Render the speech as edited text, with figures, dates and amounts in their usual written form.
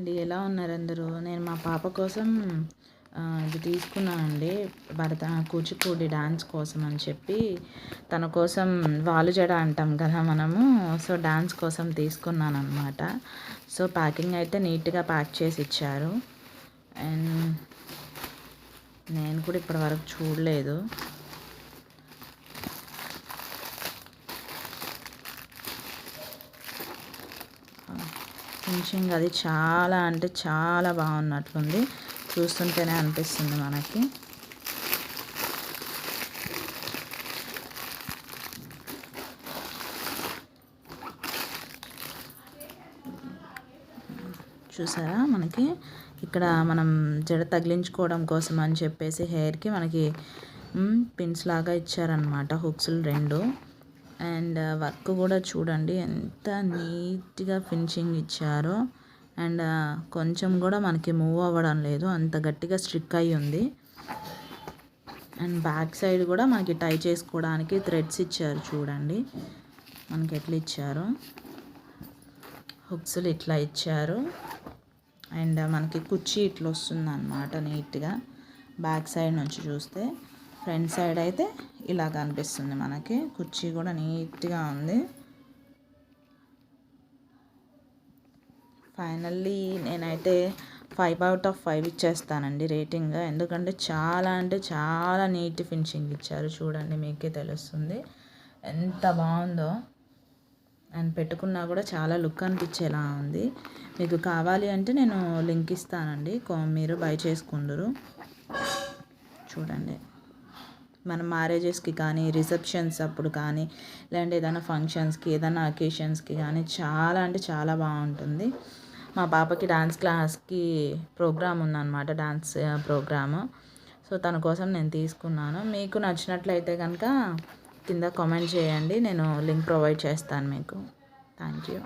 అండి, ఎలా ఉన్నారు అందరూ? నేను మా పాప కోసం ఇది తీసుకున్నానండి. కూచిపూడి డాన్స్ కోసం అని చెప్పి తన కోసం వాలు జడ అంటాం కదా మనము. సో డాన్స్ కోసం తీసుకున్నాను అనమాట. సో ప్యాకింగ్ అయితే నీట్గా ప్యాక్ చేసి ఇచ్చారు. అండ్ నేను కూడా ఇప్పటివరకు చూడలేదు. ఫినిషింగ్ అది చాలా అంటే చాలా బాగున్నట్లుంది. చూస్తుంటేనే అనిపిస్తుంది మనకి. చూసారా, మనకి ఇక్కడ మనం జడ తగిలించుకోవడం కోసం అని చెప్పేసి హెయిర్కి మనకి పిన్స్ లాగా ఇచ్చారనమాట, హుక్స్లు 2. అండ్ వర్క్ కూడా చూడండి ఎంత నీట్గా ఫినిషింగ్ ఇచ్చారో. అండ్ కొంచెం కూడా మనకి మూవ్ అవ్వడం లేదు, అంత గట్టిగా స్టిక్ అయి ఉంది. అండ్ బ్యాక్ సైడ్ కూడా మనకి టై చేసుకోవడానికి థ్రెడ్స్ ఇచ్చారు చూడండి, మనకి ఎట్లా ఇచ్చారో. హుక్స్లు ఇట్లా ఇచ్చారు. అండ్ మనకి కుర్చీ ఇట్లా వస్తుంది అన్నమాట నీట్గా బ్యాక్ సైడ్ నుంచి చూస్తే. ఫ్రంట్ సైడ్ అయితే ఇలా కనిపిస్తుంది మనకి. కుర్చీ కూడా నీట్గా ఉంది. ఫైనల్లీ నేనైతే 5/5 ఇచ్చేస్తానండి రేటింగ్. ఎందుకంటే చాలా అంటే చాలా నీట్ ఫినిషింగ్ ఇచ్చారు. చూడండి, మీకే తెలుస్తుంది ఎంత బాగుందో. అండ్ పెట్టుకున్నా కూడా చాలా లుక్ అనిపించేలా ఉంది. మీకు కావాలి అంటే నేను లింక్ ఇస్తానండి, మీరు బై చేసుకుందరు. చూడండి, మన మ్యారేజెస్కి కానీ, రిసెప్షన్స్ అప్పుడు కానీ, లేదంటే ఏదైనా ఫంక్షన్స్కి, ఏదైనా అకేషన్స్కి కానీ చాలా అంటే చాలా బాగుంటుంది. మా పాపకి డాన్స్ క్లాస్కి ప్రోగ్రామ్ ఉందన్నమాట, డాన్స్ ప్రోగ్రాము. సో తన కోసం నేను తీసుకున్నాను. మీకు నచ్చినట్లయితే కనుక కింద కామెంట్ చేయండి, నేను లింక్ ప్రొవైడ్ చేస్తాను మీకు. Thank you.